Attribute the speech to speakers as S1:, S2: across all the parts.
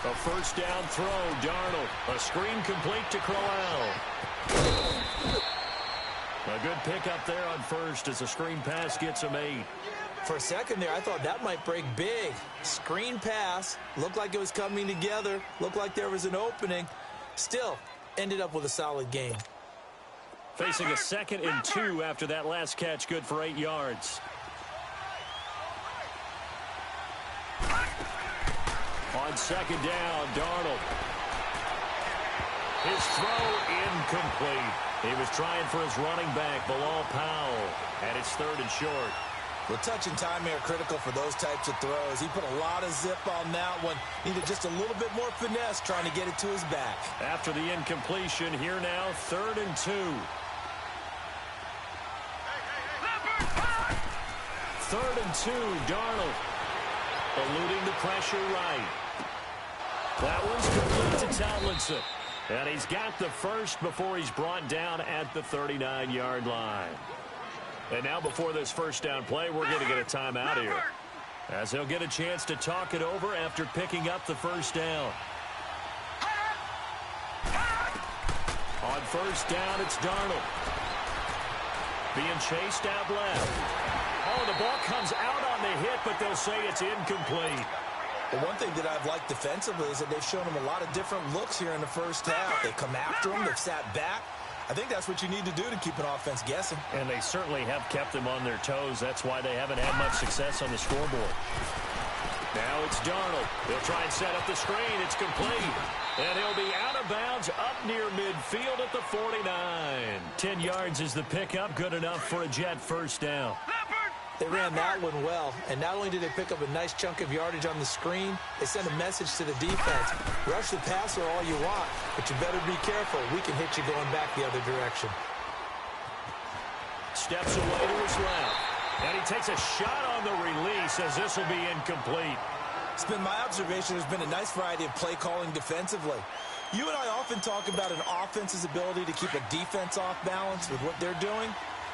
S1: A first down throw, Darnold. A screen complete to Crowell. A good pickup there on first as a screen pass gets him 8.
S2: For a second there, I thought that might break big. Screen pass. Looked like it was coming together. Looked like there was an opening. Still, ended up with a solid game.
S1: Facing a 2nd and 2 after that last catch, good for 8 yards. On 2nd down, Darnold. His throw incomplete. He was trying for his running back, Bilal Powell, and it's 3rd and short.
S2: Well, touch and time are critical for those types of throws. He put a lot of zip on that one. Needed just a little bit more finesse trying to get it to his back.
S1: After the incompletion, here now, 3rd and 2. 3rd and 2, Darnold. Eluding the pressure right. That one's complete to Tomlinson. And he's got the first before he's brought down at the 39-yard line. And now before this first down play, we're going to get a timeout here, as he'll get a chance to talk it over after picking up the first down. On first down, it's Darnold. Being chased out left. Oh, the ball comes out on the hit, but they'll say it's incomplete.
S2: The one thing that I've liked defensively is that they've shown him a lot of different looks here in the first half. They come after him. They've sat back. I think that's what you need to do to keep an offense guessing.
S1: And they certainly have kept them on their toes. That's why they haven't had much success on the scoreboard. Now it's Darnold. He'll try and set up the screen. It's complete. And he'll be out of bounds up near midfield at the 49. 10 yards is the pickup. Good enough for a Jet first down.
S2: They ran that one well, and not only did they pick up a nice chunk of yardage on the screen, they sent a message to the defense. Rush the passer all you want, but you better be careful. We can hit you going back the other direction.
S1: Steps away to his left, and he takes a shot on the release as this will be incomplete.
S2: It's been my observation there's been a nice variety of play calling defensively. You and I often talk about an offense's ability to keep a defense off balance with what they're doing.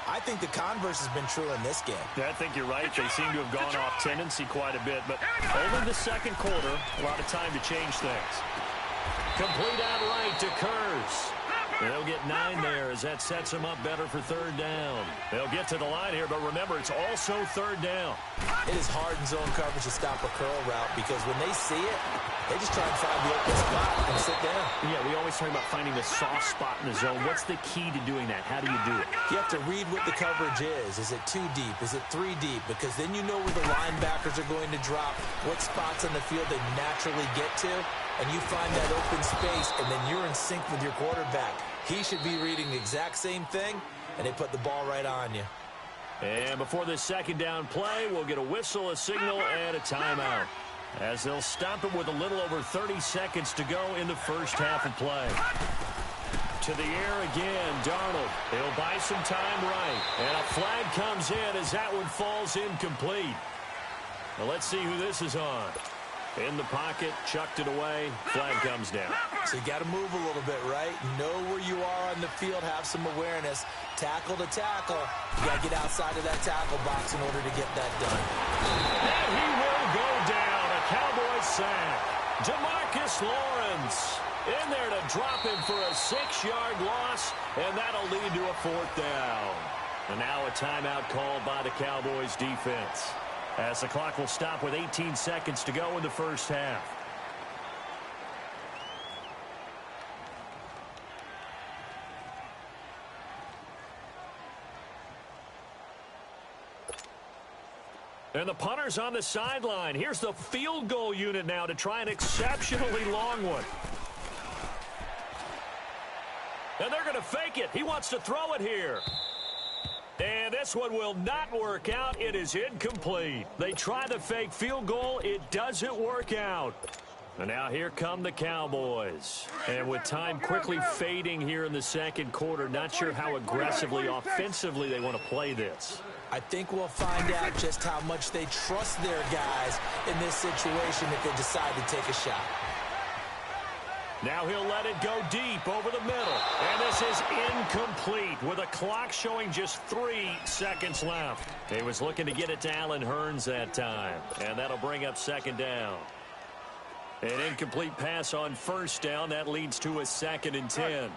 S2: I think the converse has been true in this game.
S1: Yeah, I think you're right. They seem to have gone off tendency quite a bit, but only the second quarter, a lot of time to change things. Complete out right to Kurz. They'll get 9 there as that sets them up better for 3rd down. They'll get to the line here, but remember, it's also 3rd down.
S2: It is hard in zone coverage to stop a curl route because when they see it, they just try and find the open spot and sit down.
S1: Yeah, we always talk about finding the soft spot in the zone. What's the key to doing that? How do you do it?
S2: You have to read what the coverage is. Is it 2 deep? Is it 3 deep? Because then you know where the linebackers are going to drop, what spots on the field they naturally get to, and you find that open space, and then you're in sync with your quarterback. He should be reading the exact same thing, and they put the ball right on you.
S1: And before this second down play, we'll get a whistle, a signal, and a timeout, as they'll stop it with a little over 30 seconds to go in the first half of play. To the air again, Darnold. He'll buy some time right, and a flag comes in as that one falls incomplete. Now let's see who this is on. In the pocket, chucked it away, flag comes down.
S2: So you got to move a little bit, right? Know where you are on the field, have some awareness. Tackle to tackle. You got to get outside of that tackle box in order to get that done.
S1: And he will go down, a Cowboy sack. DeMarcus Lawrence in there to drop him for a 6-yard loss, and that'll lead to a 4th down. And now a timeout called by the Cowboys defense, as the clock will stop with 18 seconds to go in the first half. And the punter's on the sideline. Here's the field goal unit now to try an exceptionally long one. And they're going to fake it. He wants to throw it here. And this one will not work out. It is incomplete. They try the fake field goal. It doesn't work out. And now here come the Cowboys. And with time quickly fading here in the second quarter, not sure how aggressively, offensively they want to play this.
S2: I think we'll find out just how much they trust their guys in this situation if they decide to take a shot.
S1: Now he'll let it go deep over the middle. And this is incomplete with a clock showing just 3 seconds left. He was looking to get it to Allen Hurns that time. And that'll bring up 2nd down. An incomplete pass on first down. That leads to a 2nd and 10.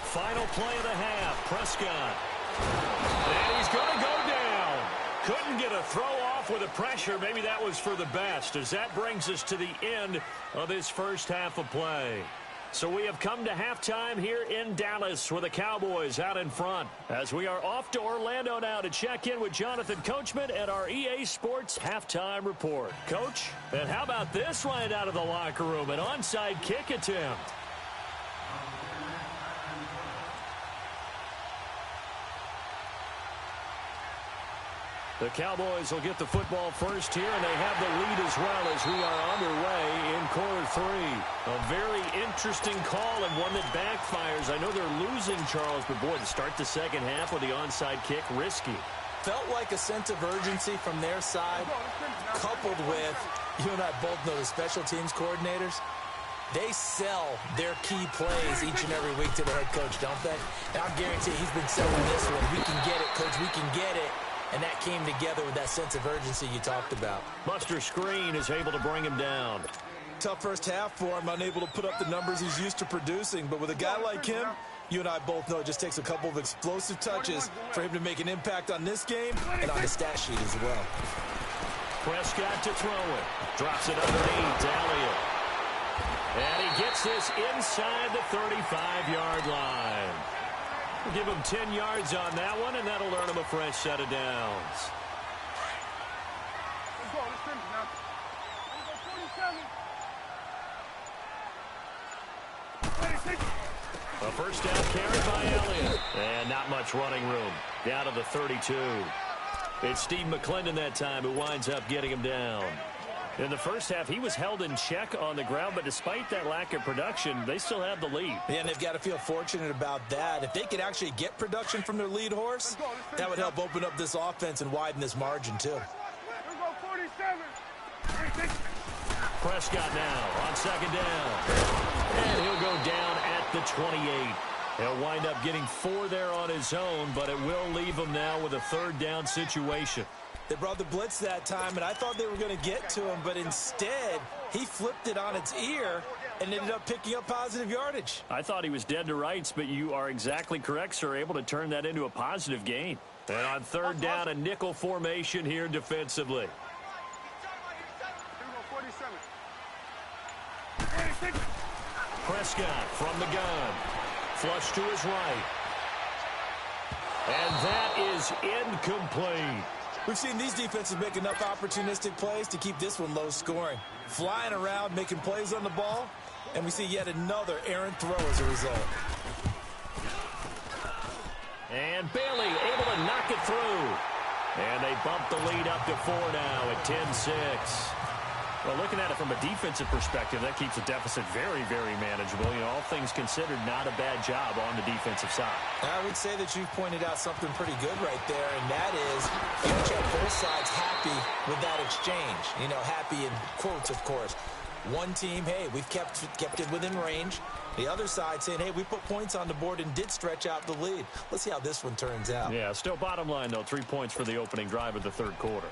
S1: Final play of the half. Prescott. And he's going to go down. Couldn't get a throw off with the pressure. Maybe that was for the best, as that brings us to the end of this first half of play. So we have come to halftime here in Dallas with the Cowboys out in front, as we are off to Orlando now to check in with Jonathan Coachman at our EA Sports Halftime Report. Coach, and how about this right out of the locker room, an onside kick attempt? The Cowboys will get the football first here, and they have the lead as well as we are underway in quarter 3. A very interesting call and one that backfires. I know they're losing, Charles, but boy, to start the second half with the onside kick, risky.
S2: Felt like a sense of urgency from their side, coupled with, you and I both know the special teams coordinators, they sell their key plays each and every week to the head coach, don't they? And I guarantee he's been selling this one. We can get it, coach, we can get it. And that came together with that sense of urgency you talked about.
S1: Buster Screen is able to bring him down.
S2: Tough first half for him, unable to put up the numbers he's used to producing. But with a guy like him, you and I both know it just takes a couple of explosive touches for him to make an impact on this game and on the stat sheet as well.
S1: Prescott to throw it. Drops it underneath to Elliott. And he gets this inside the 35-yard line. We'll give him 10 yards on that one, and that'll earn him a fresh set of downs. A first down carry by Elliott. And not much running room. Down to the 32. It's Steve McClendon that time who winds up getting him down. In the first half, he was held in check on the ground, but despite that lack of production, they still have the lead.
S2: Yeah, and they've got to feel fortunate about that. If they could actually get production from their lead horse, that would help open up this offense and widen this margin, too.
S1: Prescott now on second down. And he'll go down at the 28. He'll wind up getting 4 there on his own, but it will leave him now with a third down situation.
S2: They brought the blitz that time, and I thought they were going to get to him, but instead, he flipped it on its ear and ended up picking up positive yardage.
S1: I thought he was dead to rights, but you are exactly correct, sir, able to turn that into a positive gain. And on third down, a nickel formation here defensively. Prescott from the gun. Flush to his right. And that is incomplete.
S2: We've seen these defenses make enough opportunistic plays to keep this one low scoring. Flying around, making plays on the ball, and we see yet another errant throw as a result.
S1: And Bailey able to knock it through. And they bump the lead up to 4 now at 10-6. Well, looking at it from a defensive perspective, that keeps the deficit very, very manageable. You know, all things considered, not a bad job on the defensive side.
S2: I would say that you've pointed out something pretty good right there, and that is you have both sides happy with that exchange. You know, happy in quotes, of course. One team, hey, we've kept it within range. The other side saying, hey, we put points on the board and did stretch out the lead. Let's see how this one turns out.
S1: Yeah, still bottom line, though, 3 points for the opening drive of the third quarter.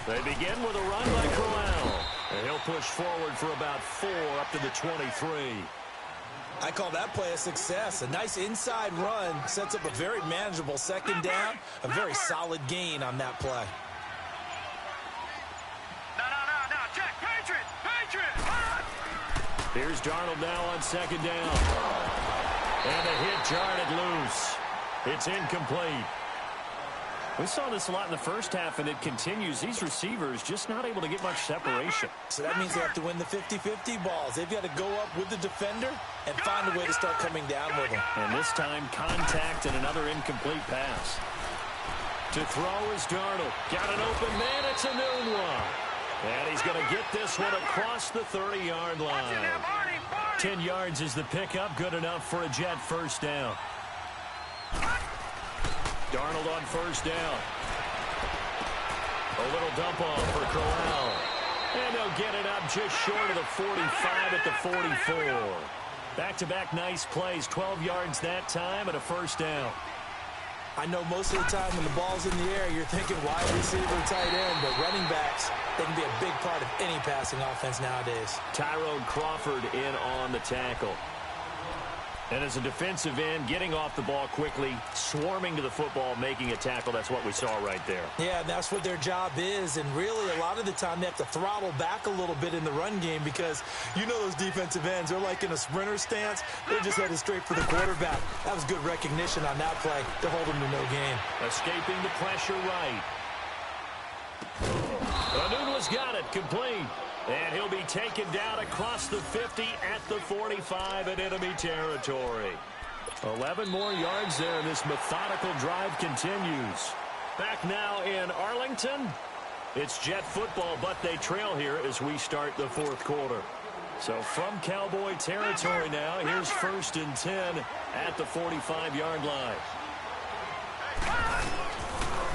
S1: They begin with a run by Crowell. And he'll push forward for about 4 up to the 23.
S2: I call that play a success. A nice inside run sets up a very manageable second down. A very solid gain on that play.
S3: No. Check. Patriot.
S1: Here's Darnold now on second down. And a hit jarred it loose. It's incomplete. We saw this a lot in the first half, and it continues. These receivers just not able to get much separation.
S2: So that means they have to win the 50-50 balls. They've got to go up with the defender and find a way to start coming down with him.
S1: And this time, contact and another incomplete pass. To throw is Darnold. Got an open man. It's a noon one. And he's going to get this one across the 30-yard line. 10 yards is the pickup. Good enough for a Jet first down. Darnold on first down. A little dump off for Crowell. And they'll get it up just short of the 45 at the 44. Back-to-back nice plays, 12 yards that time and a first down.
S2: I know most of the time when the ball's in the air, you're thinking wide receiver, tight end, but running backs, they can be a big part of any passing offense nowadays.
S1: Tyrone Crawford in on the tackle. And as a defensive end, getting off the ball quickly, swarming to the football, making a tackle, that's what we saw right there.
S2: Yeah, that's what their job is, and really a lot of the time they have to throttle back a little bit in the run game because you know those defensive ends, they're like in a sprinter stance. They're just headed straight for the quarterback. That was good recognition on that play to hold them to no gain.
S1: Escaping the pressure right. Anunwa's got it, complete. And he'll be taken down across the 50 at the 45 in enemy territory. 11 more yards there, and this methodical drive continues. Back now in Arlington. It's Jet football, but they trail here as we start the fourth quarter. So from Cowboy territory now, here's 1st and 10 at the 45-yard line.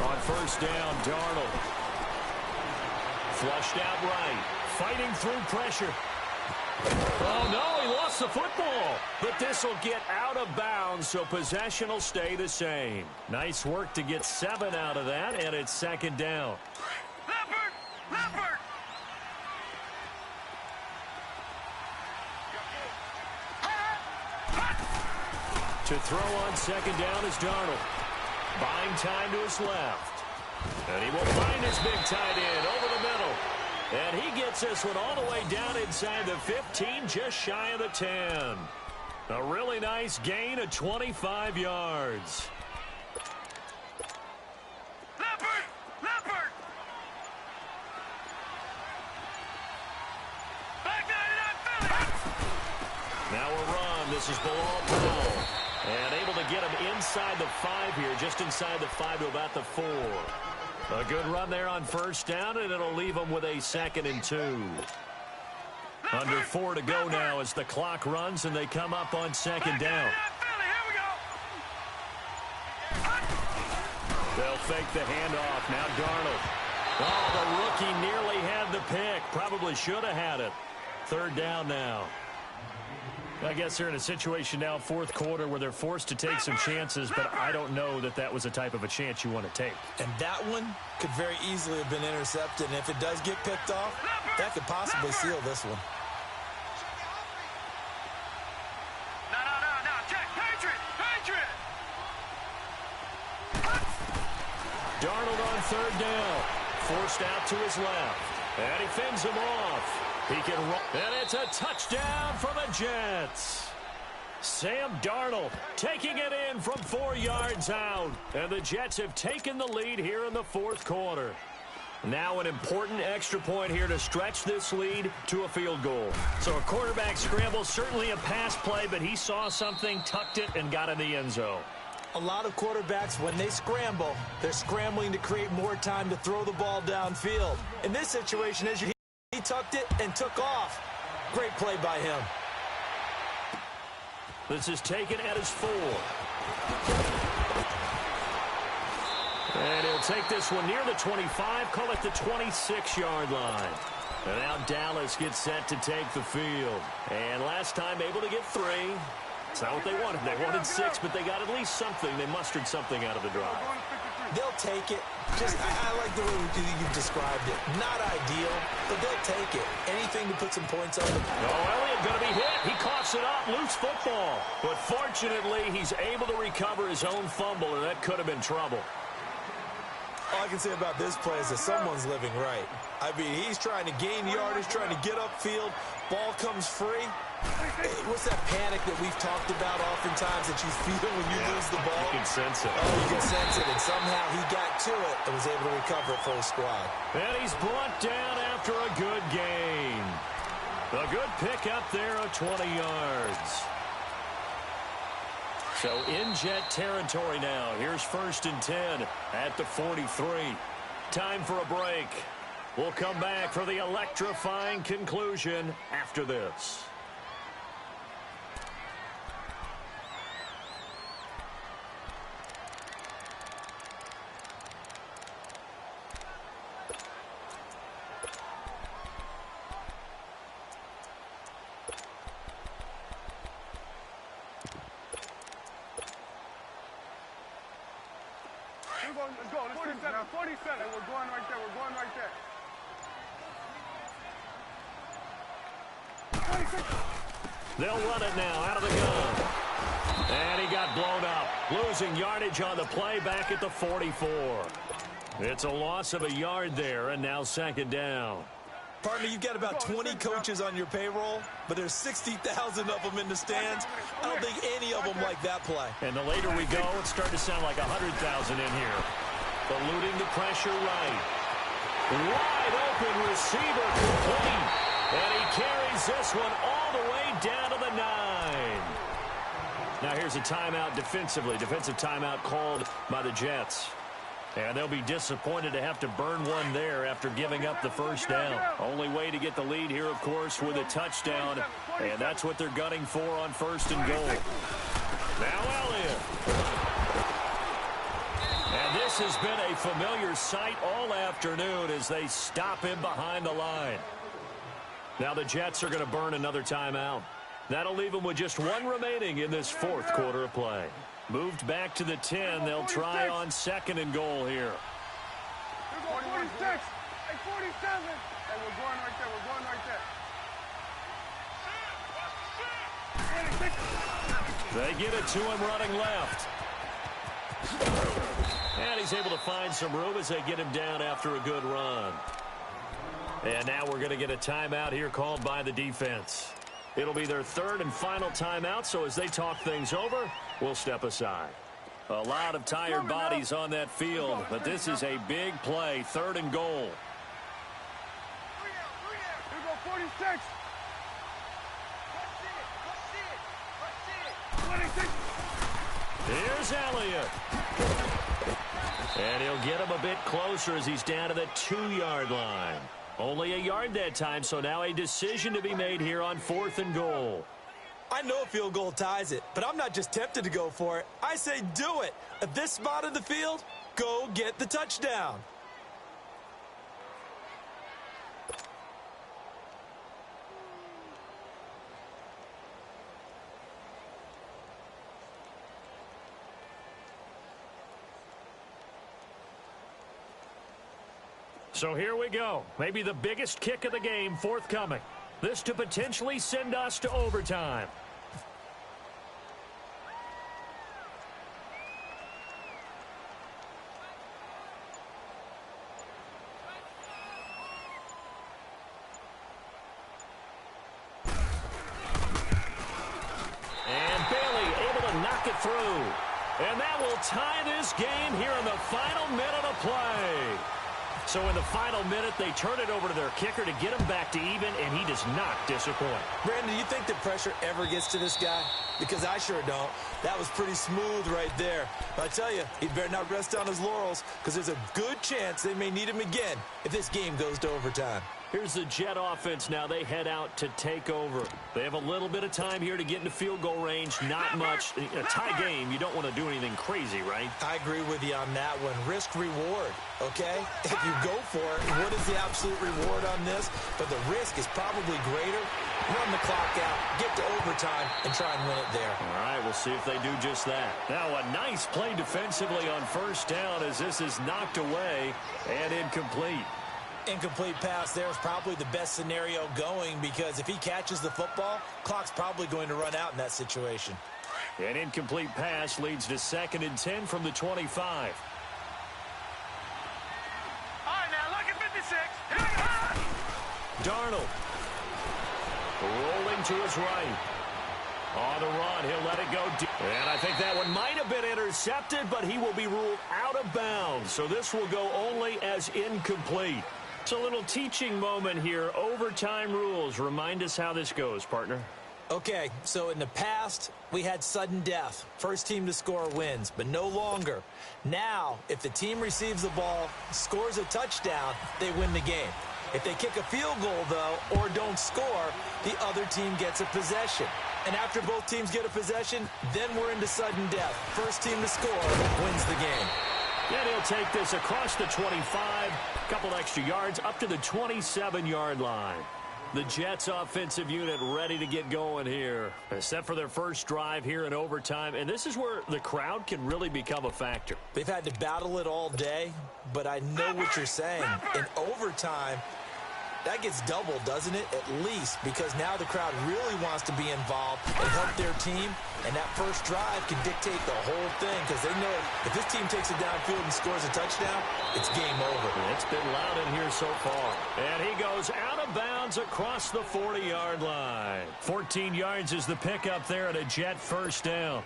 S1: On first down, Darnold. Flushed out right. Fighting through pressure. Oh, no, he lost the football. But this will get out of bounds, so possession will stay the same. Nice work to get 7 out of that, and it's 2nd down.
S3: Leopard!
S1: To throw on 2nd down is Darnold. Buying time to his left. And he will find his big tight end over the middle. And he gets this one all the way down inside the 15, just shy of the 10. A really nice gain of 25 yards.
S3: Leopard! Back 99 Philly!
S1: Now a run. This is Bilal Powell. And able to get him inside the 5 here, just inside the 5 to about the 4. A good run there on first down, and it'll leave them with a 2nd and 2. Under 4 to go now as the clock runs, and they come up on 2nd down. They'll fake the handoff. Now Darnold. Oh, the rookie nearly had the pick. Probably should have had it. 3rd down now. I guess they're in a situation now, 4th quarter, where they're forced to take some chances, but I don't know that that was the type of a chance you want to take.
S2: And that one could very easily have been intercepted, and if it does get picked off, that could possibly seal this one.
S3: No, check, Patriot!
S1: Darnold on 3rd down. Forced out to his left. And he fends him off. He can run. And it's a touchdown for the Jets. Sam Darnold taking it in from 4 yards out. And the Jets have taken the lead here in the 4th quarter. Now an important extra point here to stretch this lead to a field goal. So a quarterback scramble, certainly a pass play, but he saw something, tucked it, and got in the end zone.
S2: A lot of quarterbacks, when they scramble, they're scrambling to create more time to throw the ball downfield. In this situation, as you he tucked it and took off. Great play by him.
S1: This is taken at his 4. And he'll take this one near the 25, call it the 26-yard line. And now Dallas gets set to take the field. And last time able to get 3. It's not what they wanted. They wanted 6, but they got at least something. They mustered something out of the drive.
S2: They'll take it. I like the way you described it. Not ideal, but they'll take it. Anything to put some points on the board.
S1: Oh, Elliott going to be hit. He coughs it up. Loose football. But fortunately, he's able to recover his own fumble, and that could have been trouble.
S2: All I can say about this play is that someone's living right. I mean, he's trying to gain yardage, trying to get upfield. Ball comes free. What's that panic that we've talked about oftentimes that you feel when you lose the ball?
S1: You can sense it.
S2: Oh, you can sense it. And somehow he got to it and was able to recover it for his squad.
S1: And he's brought down after a good gain. A good pick up there of 20 yards. So in Jet territory now. Here's 1st and 10 at the 43. Time for a break. We'll come back for the electrifying conclusion after this.
S3: Let's go. 47. 47. We're going right there. We're going right there. 46.
S1: They'll run it now out of the gun. And he got blown up. Losing yardage on the play back at the 44. It's a loss of a yard there, and now second down.
S2: Partner, you've got about 20 coaches on your payroll, but there's 60,000 of them in the stands. I don't think any of them like that play.
S1: And the later we go, it's starting to sound like 100,000 in here. Eluding the pressure right. Wide open receiver complete. And he carries this one all the way down to the 9. Now here's a timeout defensively. Defensive timeout called by the Jets. And they'll be disappointed to have to burn one there after giving up the first down. Only way to get the lead here, of course, with a touchdown. And that's what they're gunning for on first and goal. Now Elliott. And this has been a familiar sight all afternoon as they stop him behind the line. Now the Jets are going to burn another timeout. That'll leave them with just one remaining in this fourth quarter of play. Moved back to the 10. They'll try on second and goal here.
S3: 46. Hey, 47. Hey, we're going right there. We're going right there. 26.
S1: They get it to him running left. And he's able to find some room as they get him down after a good run. And now we're going to get a timeout here called by the defense. It'll be their third and final timeout, so as they talk things over, we'll step aside. A lot of tired bodies on that field, but this is a big play, third and goal.
S3: Here we go, 46. 26.
S1: Here's Elliott. And he'll get him a bit closer as he's down to the 2-yard line. Only a yard that time, so now a decision to be made here on fourth and goal.
S2: I know a field goal ties it, but I'm not just tempted to go for it. I say do it. At this spot of the field, go get the touchdown.
S1: So here we go. Maybe the biggest kick of the game forthcoming. This to potentially send us to overtime. And Bailey able to knock it through. And that will tie this game here in the final minute of play. So in the final minute, they turn it over to their kicker to get him back to even, and he does not disappoint.
S2: Brandon, do you think that pressure ever gets to this guy? Because I sure don't. That was pretty smooth right there. But I tell you, he better not rest on his laurels, because there's a good chance they may need him again if this game goes to overtime.
S1: Here's the Jet offense now. They head out to take over. They have a little bit of time here to get into field goal range. Not much. A tie game, you don't want to do anything crazy, right?
S2: I agree with you on that one. Risk-reward, okay? If you go for it, what is the absolute reward on this? But the risk is probably greater. Run the clock out, get to overtime, and try and win it there.
S1: All right, we'll see if they do just that. Now, a nice play defensively on first down as this is knocked away and incomplete.
S2: Incomplete pass there is probably the best scenario going because if he catches the football, clock's probably going to run out in that situation.
S1: An incomplete pass leads to 2nd and 10 from the 25.
S3: All right, now look at 56. Here we go.
S1: Darnold rolling to his right. On the run, he'll let it go deep. And I think that one might have been intercepted, but he will be ruled out of bounds. So this will go only as incomplete. It's a little teaching moment here. Overtime rules. Remind us how this goes, partner.
S2: Okay, so in the past, we had sudden death. First team to score wins, but no longer. Now, if the team receives the ball, scores a touchdown, they win the game. If they kick a field goal, though, or don't score, the other team gets a possession. And after both teams get a possession, then we're into sudden death. First team to score wins the game.
S1: And he'll take this across the 25, couple extra yards, up to the 27-yard line. The Jets offensive unit ready to get going here. Set for their first drive here in overtime. And this is where the crowd can really become a factor.
S2: They've had to battle it all day, but I know what you're saying. In overtime, that gets doubled, doesn't it? At least, because now the crowd really wants to be involved and help their team. And that first drive can dictate the whole thing because they know if this team takes it downfield and scores a touchdown, it's game over.
S1: It's been loud in here so far. And he goes out of bounds across the 40-yard line. 14 yards is the pickup there at a Jet first down.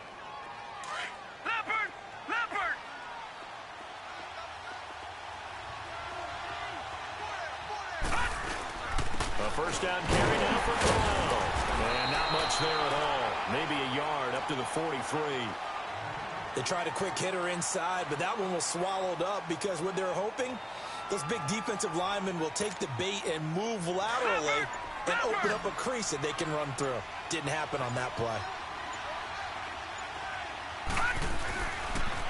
S1: A first down carry now for Corral. And not much there at all. Maybe a yard up to the 43.
S2: They tried a quick hitter inside, but that one was swallowed up because what they're hoping, those big defensive linemen will take the bait and move laterally and open up a crease that they can run through. Didn't happen on that play.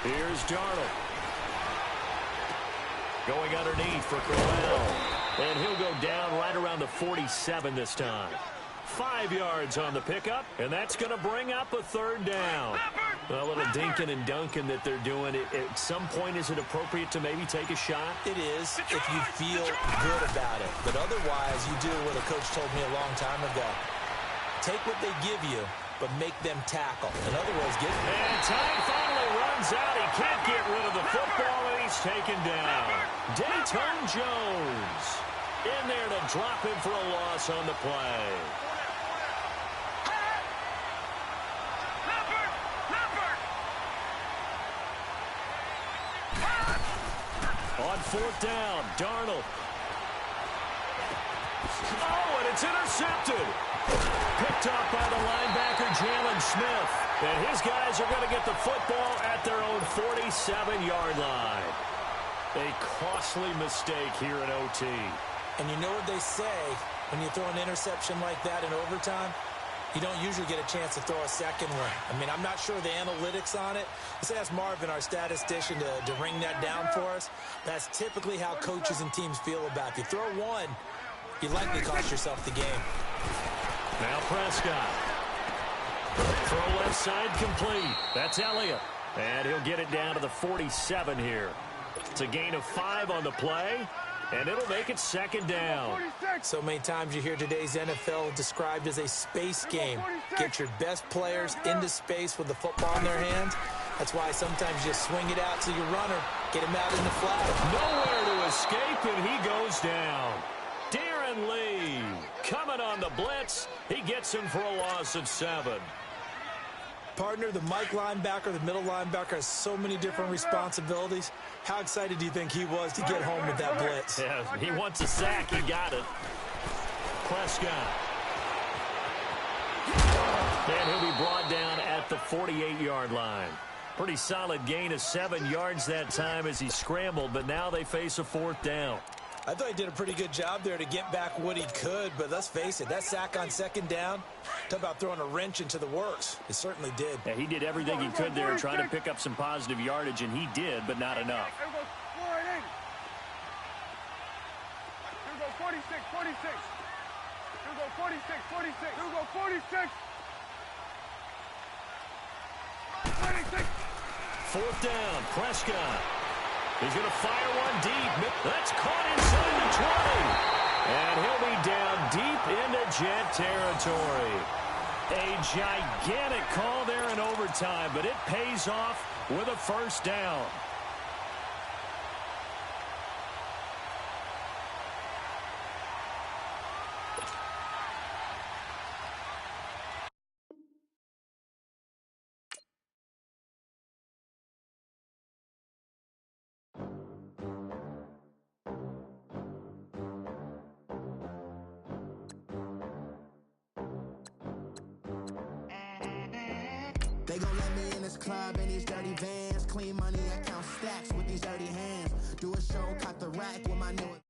S1: Here's Darnold. Going underneath for Corral. And he'll go down right around the 47 this time. 5 yards on the pickup, and that's going to bring up a third down. A little dinking and dunking that they're doing. At some point, is it appropriate to maybe take a shot?
S2: It is if you feel good about it. But otherwise, you do what a coach told me a long time ago. Take what they give you, but make them tackle. In other words, get...
S1: And time finally runs out. He can't get rid of the football, and he's taken down. Dayton Jones in there to drop him for a loss on the play. On fourth down, Darnold. Oh, and it's intercepted. Picked up by the linebacker, Jalen Smith. And his guys are going to get the football at their own 47-yard line. A costly mistake here in OT.
S2: And you know what they say when you throw an interception like that in overtime? You don't usually get a chance to throw a second one. I mean, I'm not sure the analytics on it. Let's ask Marvin, our statistician, to ring that down for us. That's typically how coaches and teams feel about it. If you throw one, you likely cost yourself the game.
S1: Now Prescott. Throw left side complete. That's Elliott. And he'll get it down to the 47 here. It's a gain of 5 on the play. And it'll make it second down.
S2: So many times you hear today's NFL described as a space game. Get your best players into space with the football in their hands. That's why sometimes you swing it out to your runner, get him out in the flat.
S1: Nowhere to escape, and he goes down. Darren Lee coming on the blitz. He gets him for a loss of 7.
S2: Partner, the Mike linebacker, the middle linebacker has so many different responsibilities. How excited do you think he was to get home with that blitz?
S1: Yeah, he wants a sack. He got it. Prescott. And he'll be brought down at the 48-yard line. Pretty solid gain of 7 yards that time as he scrambled, but now they face a fourth down.
S2: I thought he did a pretty good job there to get back what he could, but let's face it, that sack on second down, talk about throwing a wrench into the works. It certainly did.
S1: Yeah, he did everything he could there trying to pick up some positive yardage, and he did, but not enough.
S3: Here we go 46, 46. Here we go 46, 46. Here we go 46. 26.
S1: Fourth down, Prescott. He's going to fire one deep. That's caught inside the 20. And he'll be down deep into Jet territory. A gigantic call there in overtime, but it pays off with a first down.
S4: They gon' let me in this club in these dirty vans. Clean money, I count stacks with these dirty hands. Do a show, caught the rack with my new...